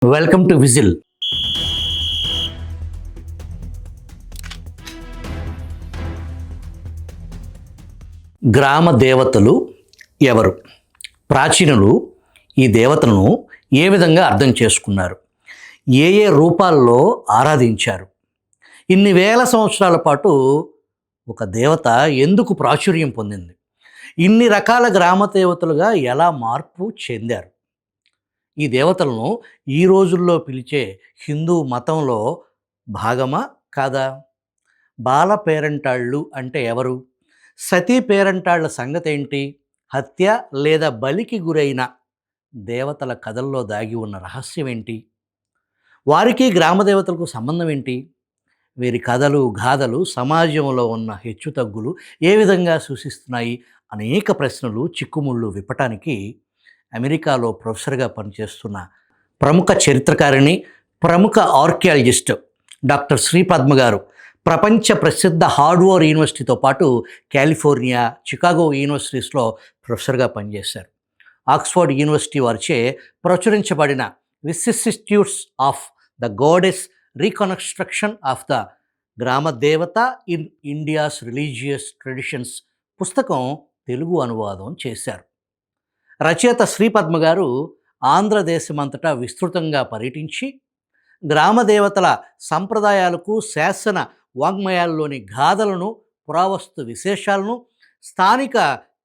Welcome to whistle. గ్రామ దేవతలు ఎవరు? ప్రాచీనులు ఈ దేవతలను ఏ విధంగా అర్థం చేసుకున్నారు? ఏ ఏ రూపాల్లో ఆరాధించారు? ఇన్ని వేల సంవత్సరాల పాటు ఒక దేవత ఎందుకు ప్రాచుర్యం పొందింది? ఇన్ని రకాల గ్రామ దేవతలుగా ఎలా మార్పు చెందారు? ఈ దేవతలను ఈ రోజుల్లో పిలిచే హిందూ మతంలో భాగమా కాదా? బాల పేరంటాళ్ళు అంటే ఎవరు? సతీ పేరంటాళ్ల సంగతి ఏంటి? హత్య లేదా బలికి గురైన దేవతల కథల్లో దాగి ఉన్న రహస్యం ఏంటి? వారికి గ్రామదేవతలకు సంబంధం ఏంటి? వీరి కథలు గాథలు సమాజంలో ఉన్న హెచ్చుతగ్గులు ఏ విధంగా సూచిస్తున్నాయి? అనేక ప్రశ్నలు చిక్కుముళ్ళు విప్పటానికి అమెరికాలో ప్రొఫెసర్గా పనిచేస్తున్న ప్రముఖ చరిత్రకారిణి, ప్రముఖ ఆర్కియాలజిస్ట్ డాక్టర్ శ్రీపద్మ గారు ప్రపంచ ప్రసిద్ధ హార్వర్డ్ యూనివర్సిటీతో పాటు కాలిఫోర్నియా, చికాగో యూనివర్సిటీస్లో ప్రొఫెసర్గా పనిచేశారు. ఆక్స్ఫర్డ్ యూనివర్సిటీ వారిచే ప్రచురించబడిన vicissitudes of the goddess reconstruction of the grama devata in India's religious traditions పుస్తకం తెలుగు అనువాదం చేశారు. రచయిత శ్రీపద్మ గారు ఆంధ్రదేశమంతటా విస్తృతంగా పర్యటించి గ్రామదేవతల సంప్రదాయాలకు, శాసన వాంగ్మయాల్లోని గాథలను, పురావస్తు విశేషాలను, స్థానిక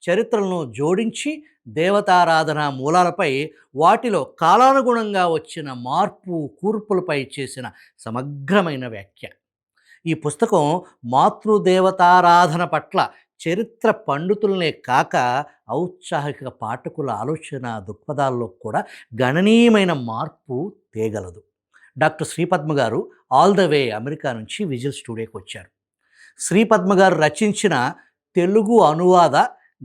చరిత్రలను జోడించి దేవతారాధన మూలాలపై, వాటిలో కాలానుగుణంగా వచ్చిన మార్పు కూర్పులపై చేసిన సమగ్రమైన వ్యాఖ్య. ఈ పుస్తకం మాతృదేవతారాధన పట్ల చరిత్ర పండితులనే కాక ఔత్సాహిక పాఠకుల ఆలోచన దృక్పథాల్లో కూడా గణనీయమైన మార్పు తేగలదు. డాక్టర్ శ్రీపద్మ గారు ఆల్ ద వే అమెరికా నుంచి విజిల్ స్టూడియోకి వచ్చారు. శ్రీపద్మ గారు రచించిన తెలుగు అనువాద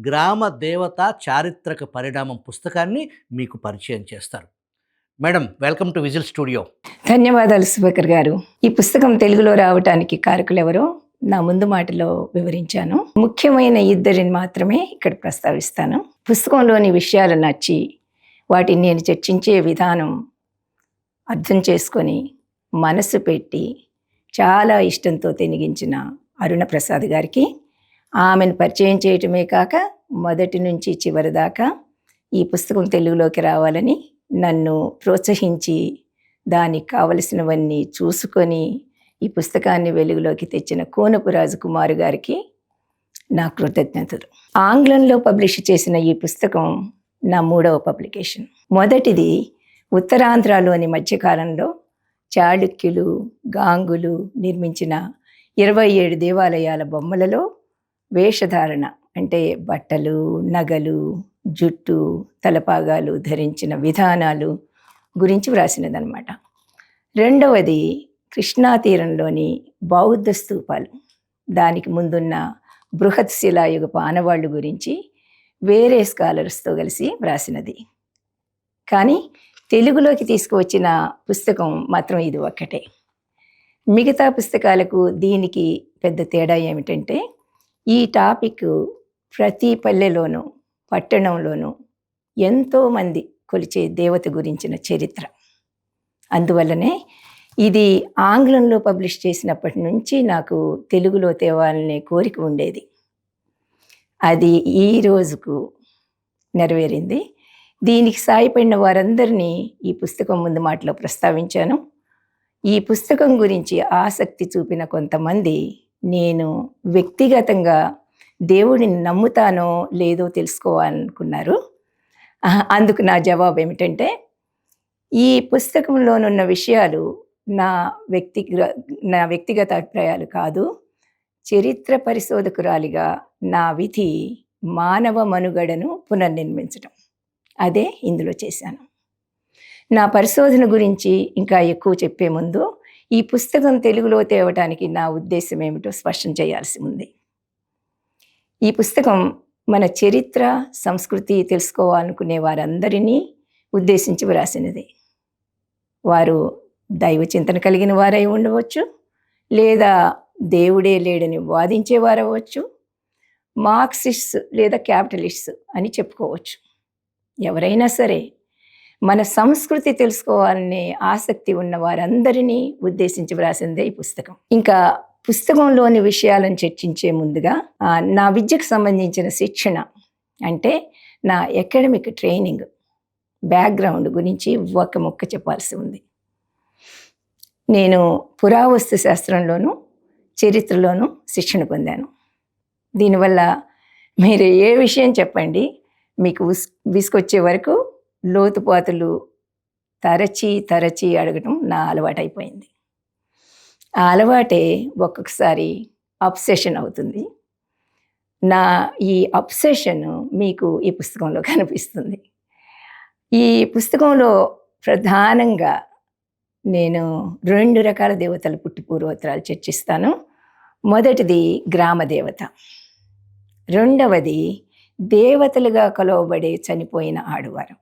గ్రామ దేవత చారిత్రక పరిణామం పుస్తకాన్ని మీకు పరిచయం చేస్తారు. Madam, welcome to whistle studio. ధన్యవాదాలు సుభకర్ గారు. ఈ పుస్తకం తెలుగులో రావటానికి కారకులెవరో నా ముందు మాటలో వివరించాను. ముఖ్యమైన ఇద్దరిని మాత్రమే ఇక్కడ ప్రస్తావిస్తాను. పుస్తకంలోని విషయాలు నచ్చి వాటిని నేను చర్చించే విధానం అర్థం చేసుకొని మనసు పెట్టి చాలా ఇష్టంతో తెనిగించిన అరుణ ప్రసాద్ గారికి, ఆమెను పరిచయం చేయటమే కాక మొదటి నుంచి చివరి దాకా ఈ పుస్తకం తెలుగులోకి రావాలని నన్ను ప్రోత్సహించి దానికి కావలసినవన్నీ చూసుకొని ఈ పుస్తకాన్ని వెలుగులోకి తెచ్చిన కోనపు రాజకుమారు గారికి నా కృతజ్ఞతలు. ఆంగ్లంలో పబ్లిష్ చేసిన ఈ పుస్తకం నా 3వ పబ్లికేషన్. మొదటిది ఉత్తరాంధ్రలోని మధ్యకాలంలో చాళుక్యులు, గాంగులు నిర్మించిన 27 దేవాలయాల బొమ్మలలో వేషధారణ అంటే బట్టలు, నగలు, జుట్టు, తలపాగాలు ధరించిన విధానాలు గురించి వ్రాసినదన్నమాట. రెండవది కృష్ణా తీరంలోని బౌద్ధ స్తూపాలు, దానికి ముందున్న బృహత్ శిలాయుగపు ఆనవాళ్ళు గురించి వేరే స్కాలర్స్తో కలిసి వ్రాసినది. కానీ తెలుగులోకి తీసుకువచ్చిన పుస్తకం మాత్రం ఇది ఒక్కటే. మిగతా పుస్తకాలకు దీనికి పెద్ద తేడా ఏమిటంటే, ఈ టాపిక్ ప్రతి పల్లెలోనూ పట్టణంలోనూ ఎంతోమంది కొలిచే దేవత గురించిన చరిత్ర. అందువల్లనే ఇది ఆంగ్లంలో పబ్లిష్ చేసినప్పటి నుంచి నాకు తెలుగులో తేవాలనే కోరిక ఉండేది. అది ఈ రోజుకు నెరవేరింది. దీనికి సాయపడిన వారందరినీ ఈ పుస్తకం ముందు మాటలో ప్రస్తావించాను. ఈ పుస్తకం గురించి ఆసక్తి చూపిన కొంతమంది నేను వ్యక్తిగతంగా దేవుడిని నమ్ముతానో లేదో తెలుసుకోవాలనుకున్నారు. అందుకు నా జవాబు ఏమిటంటే, ఈ పుస్తకంలోనున్న విషయాలు నా వ్యక్తిగత అభిప్రాయాలు కాదు. చరిత్ర పరిశోధకురాలిగా నా విధి మానవ మనుగడను పునర్నిర్మించడం. అదే ఇందులో చేశాను. నా పరిశోధన గురించి ఇంకా ఎక్కువ చెప్పే ముందు ఈ పుస్తకం తెలుగులో తేవటానికి నా ఉద్దేశం ఏమిటో స్పష్టం చేయాల్సి ఉంది. ఈ పుస్తకం మన చరిత్ర, సంస్కృతి తెలుసుకోవాలనుకునే వారందరినీ ఉద్దేశించి వ్రాసినది. వారు దైవ చింతన కలిగిన వారై ఉండవచ్చు, లేదా దేవుడే లేడని వాదించేవారవచ్చు, మార్క్సిస్ట్స్ లేదా క్యాపిటలిస్ట్స్ అని చెప్పుకోవచ్చు. ఎవరైనా సరే మన సంస్కృతి తెలుసుకోవాలనే ఆసక్తి ఉన్న వారందరినీ ఉద్దేశించి వ్రాసిందే ఈ పుస్తకం. ఇంకా పుస్తకంలోని విషయాలను చర్చించే ముందుగా నా విద్యకు సంబంధించిన శిక్షణ అంటే నా అకాడమిక్ ట్రైనింగ్ బ్యాక్గ్రౌండ్ గురించి ఒక ముక్క చెప్పాల్సి ఉంది. నేను పురావస్తు శాస్త్రంలోనూ చరిత్రలోనూ శిక్షణ పొందాను. దీనివల్ల మీరు ఏ విషయం చెప్పండి మీకు విసుకొచ్చే వరకు లోతుపాతులు తరచి అడగటం నా అలవాటైపోయింది. ఆ అలవాటే ఒక్కొక్కసారి అబ్సెషన్ అవుతుంది. నా ఈ అబ్సెషన్ మీకు ఈ పుస్తకంలో కనిపిస్తుంది. ఈ పుస్తకంలో ప్రధానంగా నేను 2 రకాల దేవతల పుట్టి పూర్వోత్తరాలు చర్చిస్తాను. మొదటిది గ్రామ దేవత, రెండవది దేవతలుగా కొలవబడే చనిపోయిన ఆడవారు.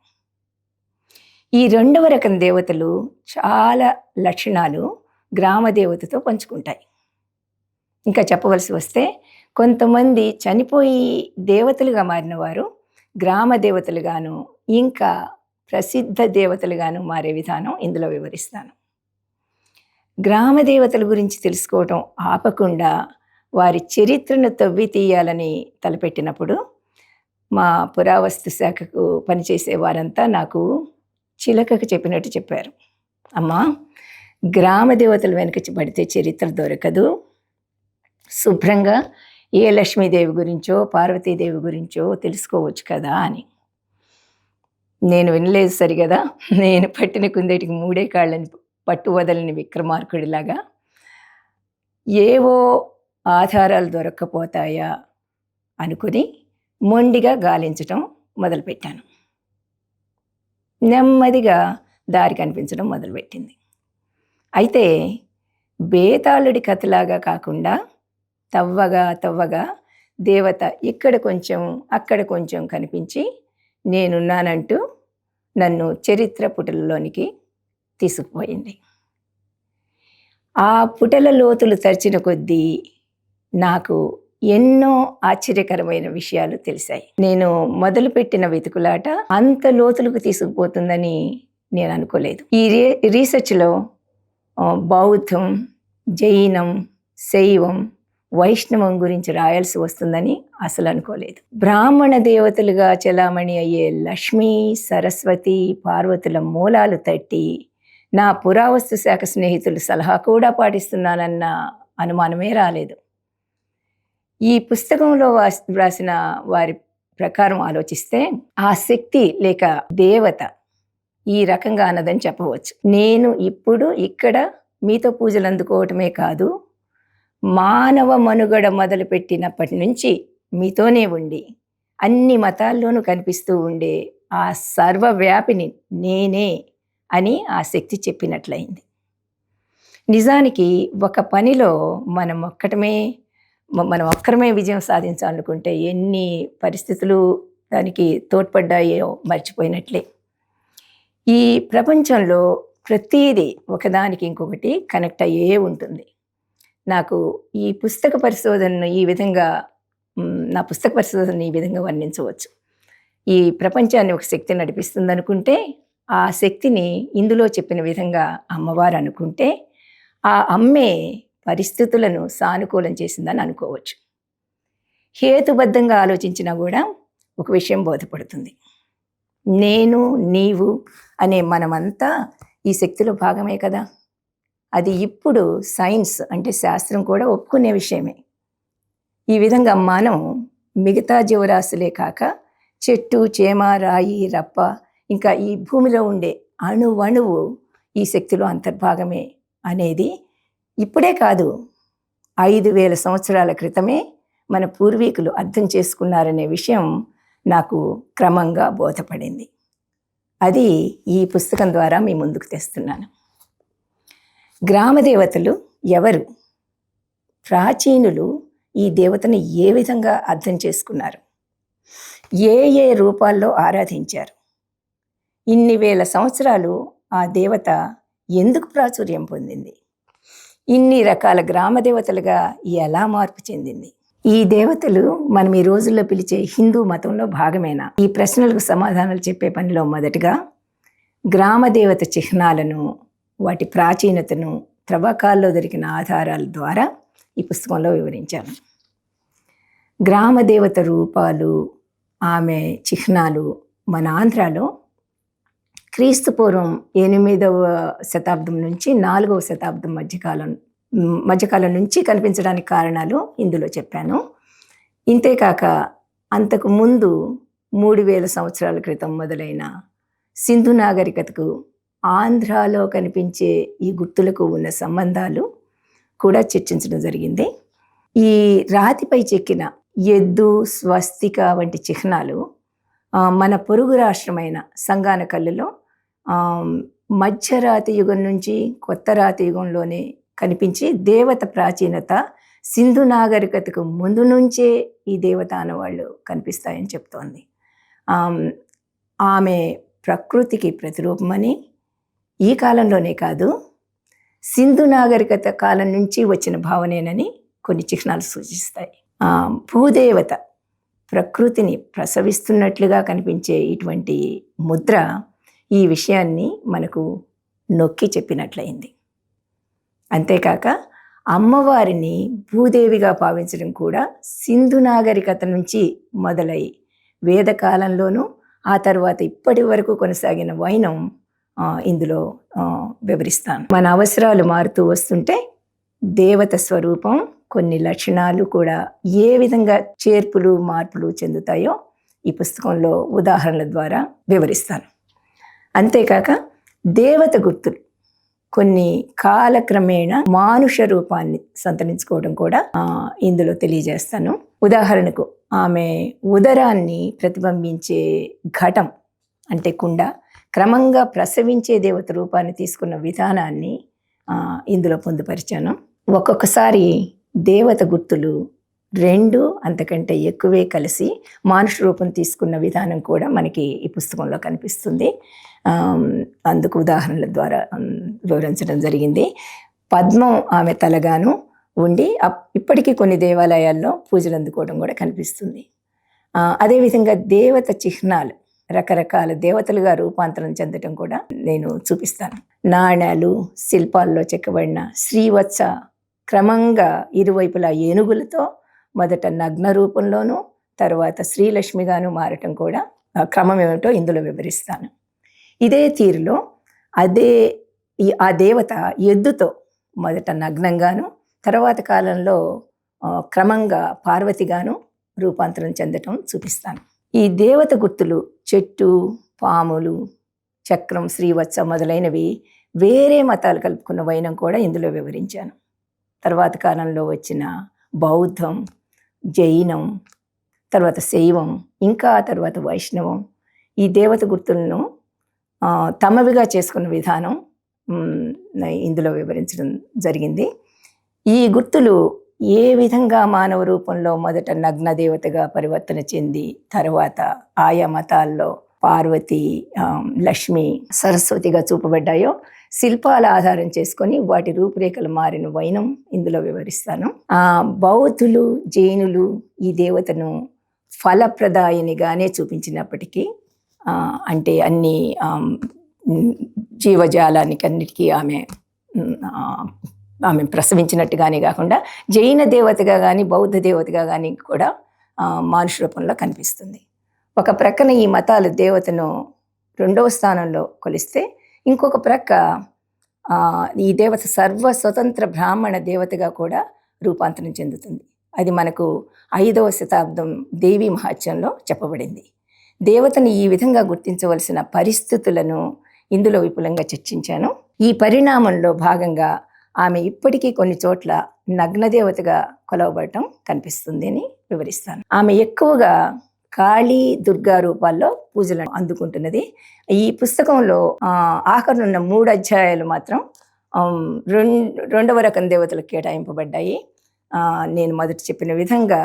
ఈ 2వ రకం దేవతలు చాలా లక్షణాలు గ్రామ దేవతతో పంచుకుంటాయి. ఇంకా చెప్పవలసి వస్తే కొంతమంది చనిపోయి దేవతలుగా మారిన వారు గ్రామ దేవతలుగాను ఇంకా ప్రసిద్ధ దేవతలుగాను మారే విధానం ఇందులో వివరిస్తాను. గ్రామ దేవతల గురించి తెలుసుకోవటం ఆపకుండా వారి చరిత్రను తవ్వి తీయాలని తలపెట్టినప్పుడు మా పురావస్తు శాఖకు పనిచేసే వారంతా నాకు చిలకకు చెప్పినట్టు చెప్పారు. అమ్మా, గ్రామ దేవతలు వెనక పడితే చరిత్ర దొరకదు. శుభ్రంగా ఏ లక్ష్మీదేవి గురించో పార్వతీదేవి గురించో తెలుసుకోవచ్చు కదా అని. నేను వినలేదు సరిగదా. నేను పట్టిన కుందేటికి 3 కాళ్ళని పట్టు వదలని విక్రమార్కుడిలాగా ఏవో ఆధారాలు దొరక్కపోతాయా అనుకుని మొండిగా గాలించటం మొదలుపెట్టాను. నెమ్మదిగా దారి కనిపించడం మొదలుపెట్టింది. అయితే బేతాళుడి కథలాగా కాకుండా తవ్వగా దేవత ఇక్కడ కొంచెం అక్కడ కొంచెం కనిపించి నేనున్నానంటూ నన్ను చరిత్ర పుటలలోనికి తీసుకుపోయింది. ఆ పుటల లోతులు తరిచిన కొద్దీ నాకు ఎన్నో ఆశ్చర్యకరమైన విషయాలు తెలిసాయి. నేను మొదలుపెట్టిన వెతుకులాట అంత లోతులకు తీసుకుపోతుందని నేను అనుకోలేదు. ఈ రీసెర్చ్లో బౌద్ధం, జైనం, శైవం, వైష్ణవం గురించి రాయాల్సి వస్తుందని అసలు అనుకోలేదు. బ్రాహ్మణ దేవతలుగా చలామణి అయ్యే లక్ష్మీ, సరస్వతి, పార్వతుల మూలాలు తట్టి నా పురావస్తు శాఖ స్నేహితులు సలహా కూడా పాటిస్తున్నానన్న అనుమానమే రాలేదు. ఈ పుస్తకంలో వ్రాసిన వారి ప్రకారం ఆలోచిస్తే ఆ శక్తి లేక దేవత ఈ రకంగా అన్నదని చెప్పవచ్చు. నేను ఇప్పుడు ఇక్కడ మీతో పూజలు అందుకోవటమే కాదు, మానవ మనుగడ మొదలుపెట్టినప్పటి నుంచి మీతోనే ఉండి అన్ని మతాల్లోనూ కనిపిస్తూ ఉండే ఆ సర్వవ్యాపిని నేనే అని ఆ శక్తి చెప్పినట్లయింది. నిజానికి ఒక పనిలో మనం ఒక్కరమే విజయం సాధించాలనుకుంటే ఎన్ని పరిస్థితులు దానికి తోడ్పడ్డాయో మర్చిపోయినట్లే. ఈ ప్రపంచంలో ప్రతిదీ ఒకదానికి ఇంకొకటి కనెక్ట్ అయ్యే ఉంటుంది. నాకు ఈ పుస్తక పరిశోధనను నా పుస్తక పరిశోధనను ఈ విధంగా వర్ణించవచ్చు. ఈ ప్రపంచాన్ని ఒక శక్తి నడిపిస్తుంది అనుకుంటే, ఆ శక్తిని ఇందులో చెప్పిన విధంగా అమ్మవారు అనుకుంటే, ఆ అమ్మే పరిస్థితులను సానుకూలం చేసిందని అనుకోవచ్చు. హేతుబద్ధంగా ఆలోచించినా కూడా ఒక విషయం బోధపడుతుంది. నేను, నీవు అనే మనమంతా ఈ శక్తిలో భాగమే కదా. అది ఇప్పుడు సైన్స్ అంటే శాస్త్రం కూడా ఒప్పుకునే విషయమే. ఈ విధంగా మనం మిగతా జీవరాశులే కాక చెట్టు, చేమ, రాయి, రప్ప ఇంకా ఈ భూమిలో ఉండే అణువణువు ఈ శక్తిలో అంతర్భాగమే అనేది ఇప్పుడే కాదు 5,000 సంవత్సరాల క్రితమే మన పూర్వీకులు అర్థం చేసుకున్నారనే విషయం నాకు క్రమంగా బోధపడింది. అది ఈ పుస్తకం ద్వారా మీ ముందుకు తెస్తున్నాను. గ్రామ దేవతలు ఎవరు? ప్రాచీనులు ఈ దేవతను ఏ విధంగా అర్థం చేసుకున్నారు? ఏ రూపాల్లో ఆరాధించారు? ఇన్ని వేల సంవత్సరాలు ఆ దేవత ఎందుకు ప్రాచుర్యం పొందింది? ఇన్ని రకాల గ్రామ దేవతలుగా ఎలా మార్పు చెందింది? ఈ దేవతలు మనం ఈ రోజుల్లో పిలిచే హిందూ మతంలో భాగమేనా? ఈ ప్రశ్నలకు సమాధానాలు చెప్పే పనిలో మొదటగా గ్రామదేవత చిహ్నాలను, వాటి ప్రాచీనతను త్రవ్వకాల్లో దొరికిన ఆధారాల ద్వారా ఈ పుస్తకంలో వివరించాను. గ్రామదేవత రూపాలు, ఆమె చిహ్నాలు మన ఆంధ్రాలో క్రీస్తుపూర్వం 8వ శతాబ్దం నుంచి 4వ శతాబ్దం మధ్యకాలం నుంచి కనిపించడానికి కారణాలు ఇందులో చెప్పాను. ఇంతేకాక అంతకు ముందు 3000 సంవత్సరాల క్రితం మొదలైన సింధు నాగరికతకు ఆంధ్రాలో కనిపించే ఈ గుర్తులకు ఉన్న సంబంధాలు కూడా చర్చించడం జరిగింది. ఈ రాతిపై చెక్కిన ఎద్దు, స్వస్తిక వంటి చిహ్నాలు మన పొరుగు రాష్ట్రమైన సంగానకల్లులో మధ్యరాతి యుగం నుంచి కొత్త రాతి యుగంలోనే కనిపించి దేవత ప్రాచీనత సింధు నాగరికతకు ముందు నుంచే ఈ దేవత అనేవాళ్ళు కనిపిస్తాయని చెప్తోంది. ఆమె ప్రకృతికి ప్రతిరూపమని, ఈ కాలంలోనే కాదు సింధు నాగరికత కాలం నుంచి వచ్చిన భావనేనని కొన్ని చిహ్నాలు సూచిస్తాయి. భూదేవత ప్రకృతిని ప్రసవిస్తున్నట్లుగా కనిపించే ఇటువంటి ముద్ర ఈ విషయాన్ని మనకు నొక్కి చెప్పినట్లయింది. అంతేకాక అమ్మవారిని భూదేవిగా భావించడం కూడా సింధు నాగరికత నుంచి మొదలై వేదకాలంలోనూ ఆ తర్వాత ఇప్పటి వరకు కొనసాగిన వైనం ఇందులో వివరిస్తాను. మన అవసరాలు మారుతూ వస్తుంటే దేవత స్వరూపం, కొన్ని లక్షణాలు కూడా ఏ విధంగా చేర్పులు మార్పులు చెందుతాయో ఈ పుస్తకంలో ఉదాహరణల ద్వారా వివరిస్తాను. అంతేకాక దేవత గుర్తులు కొన్ని కాలక్రమేణా మానుష రూపాన్ని సంతరించుకోవడం కూడా ఇందులో తెలియజేస్తాను. ఉదాహరణకు ఆమె ఉదరాన్ని ప్రతిబింబించే ఘటం అంటే కుండ క్రమంగా ప్రసవించే దేవత రూపాన్ని తీసుకున్న విధానాన్ని ఇందులో పొందుపరిచాను. ఒక్కొక్కసారి దేవత గుర్తులు 2 అంతకంటే ఎక్కువే కలిసి మానుష రూపం తీసుకున్న విధానం కూడా మనకి ఈ పుస్తకంలో కనిపిస్తుంది. అందుకు ఉదాహరణల ద్వారా వివరించడం జరిగింది. పద్మం ఆమె తలగాను ఉండి ఇప్పటికీ కొన్ని దేవాలయాల్లో పూజలు అందుకోవడం కూడా కనిపిస్తుంది. అదేవిధంగా దేవత చిహ్నాలు రకరకాల దేవతలుగా రూపాంతరం చెందటం కూడా నేను చూపిస్తాను. నాణ్యాలు, శిల్పాల్లో చెక్కబడిన శ్రీవత్స క్రమంగా ఇరువైపులా ఏనుగులతో మొదట నగ్న రూపంలోనూ తర్వాత శ్రీలక్ష్మిగాను మారటం కూడా క్రమం ఏమిటో ఇందులో వివరిస్తాను. ఇదే తీరులో ఆ దేవత ఎద్దుతో మొదట నగ్నంగాను తర్వాత కాలంలో క్రమంగా పార్వతిగాను రూపాంతరం చెందటం చూపిస్తాను. ఈ దేవత గుర్తులు చెట్టు, పాములు, చక్రం, శ్రీవత్స మొదలైనవి వేరే మతాలు కలుపుకున్న వైనం కూడా ఇందులో వివరించాను. తర్వాత కాలంలో వచ్చిన బౌద్ధం, జైనం, తర్వాత శైవం, ఇంకా తర్వాత వైష్ణవం ఈ దేవత గుర్తులను తమవిగా చేసుకున్న విధానం ఇందులో వివరించడం జరిగింది. ఈ గుర్తులు ఏ విధంగా మానవ రూపంలో మొదట నగ్న దేవతగా పరివర్తన చెంది తర్వాత ఆయా మతాల్లో పార్వతి, లక్ష్మి, సరస్వతిగా చూపబడ్డాయో శిల్పాల ఆధారం చేసుకొని వాటి రూపురేఖలు మారిన వైనం ఇందులో వివరిస్తాను. బౌద్ధులు, జైనులు ఈ దేవతను ఫలప్రదాయనిగానే చూపించినప్పటికీ అంటే అన్ని జీవజాలానికి అన్నిటికీ ఆమె ప్రసవించినట్టుగానే కాకుండా జైన దేవతగా కానీ బౌద్ధ దేవతగా కానీ కూడా మానుష రూపంలో కనిపిస్తుంది. ఒక ప్రక్కన ఈ మతాలు దేవతను 2వ స్థానంలో కొలిస్తే ఇంకొక ప్రక్క ఈ దేవత సర్వస్వతంత్ర బ్రాహ్మణ దేవతగా కూడా రూపాంతరం చెందుతుంది. అది మనకు 5వ శతాబ్దం దేవీ మహాత్మ్యంలో చెప్పబడింది. దేవతను ఈ విధంగా గుర్తించవలసిన పరిస్థితులను ఇందులో విపులంగా చర్చించాను. ఈ పరిణామంలో భాగంగా ఆమె ఇప్పటికీ కొన్ని చోట్ల నగ్నదేవతగా కొలవబడటం కనిపిస్తుంది అని వివరిస్తాను. ఆమె ఎక్కువగా కాళీ, దుర్గా రూపాల్లో పూజలు అందుకుంటున్నది. ఈ పుస్తకంలో ఆఖరున్న 3 అధ్యాయాలు మాత్రం 2వ రకం దేవతలకు కేటాయింపబడ్డాయి. నేను మొదట చెప్పిన విధంగా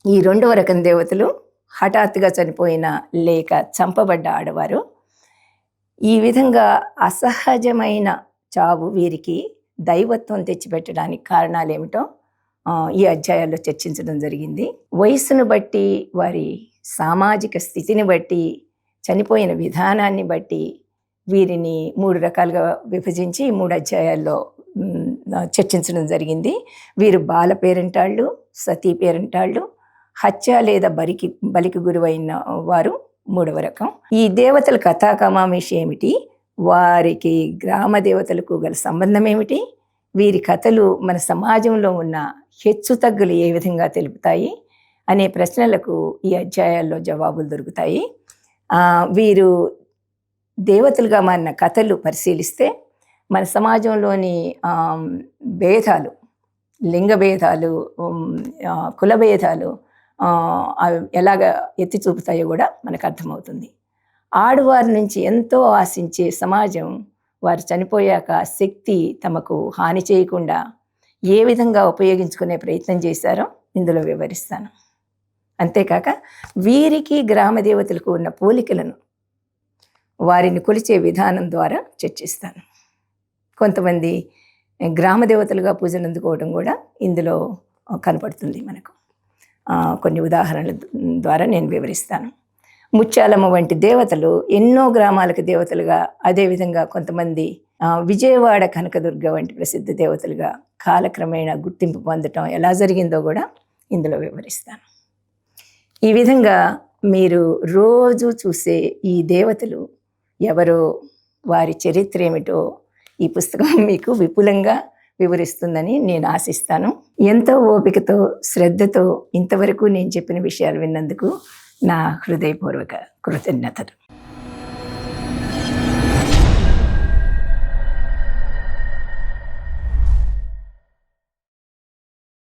ఈ 2వ రకం దేవతలు హఠాత్తుగా చనిపోయిన లేక చంపబడ్డ ఆడవారు. ఈ విధంగా అసహజమైన చావు వీరికి దైవత్వం తెచ్చిపెట్టడానికి కారణాలు ఏమిటో ఈ అధ్యాయాల్లో చర్చించడం జరిగింది. వయస్సును బట్టి, వారి సామాజిక స్థితిని బట్టి చనిపోయిన విధానాన్ని బట్టి వీరిని 3 రకాలుగా విభజించి 3 అధ్యాయాల్లో చర్చించడం జరిగింది. వీరు బాల పేరెంటాళ్ళు, సతీ పేరెంటాళ్ళు, హత్య లేదా బలికి గురువైన వారు 3వ రకం. ఈ దేవతల కథాకమామేషి ఏమిటి, వారికి గ్రామ దేవతలకు గల సంబంధం ఏమిటి, వీరి కథలు మన సమాజంలో ఉన్న హెచ్చుతగ్గులు ఏ విధంగా తెలుపుతాయి అనే ప్రశ్నలకు ఈ అధ్యాయాల్లో జవాబులు దొరుకుతాయి. వీరు దేవతలుగా మారిన కథలు పరిశీలిస్తే మన సమాజంలోని భేదాలు, లింగ భేదాలు, కుల భేదాలు ఎలాగ ఎత్తి చూపుతాయో కూడా మనకు అర్థమవుతుంది. ఆడవారి నుంచి ఎంతో ఆశించే సమాజం వారు చనిపోయాక శక్తి తమకు హాని చేయకుండా ఏ విధంగా ఉపయోగించుకునే ప్రయత్నం చేశారో ఇందులో వివరిస్తాను. అంతేకాక వీరికి గ్రామ దేవతలకు ఉన్న పోలికలను, వారిని కొలిచే విధానం ద్వారా చర్చిస్తాను. కొంతమంది గ్రామ దేవతలుగా పూజలు అందుకోవడం కూడా ఇందులో కనపడుతుంది మనకు. కొన్ని ఉదాహరణల ద్వారా నేను వివరిస్తాను. ముత్యాలమ్మ వంటి దేవతలు ఎన్నో గ్రామాలకు దేవతలుగా, అదేవిధంగా కొంతమంది విజయవాడ కనకదుర్గ వంటి ప్రసిద్ధ దేవతలుగా కాలక్రమేణా గుర్తింపు పొందటం ఎలా జరిగిందో కూడా ఇందులో వివరిస్తాను. ఈ విధంగా మీరు రోజు చూసే ఈ దేవతలు ఎవరో, వారి చరిత్ర ఏమిటో ఈ పుస్తకం మీకు విపులంగా వివరిస్తుందని నేను ఆశిస్తాను. ఎంతో ఓపికతో, శ్రద్ధతో ఇంతవరకు నేను చెప్పిన విషయాలు విన్నందుకు నా హృదయపూర్వక కృతజ్ఞతలు.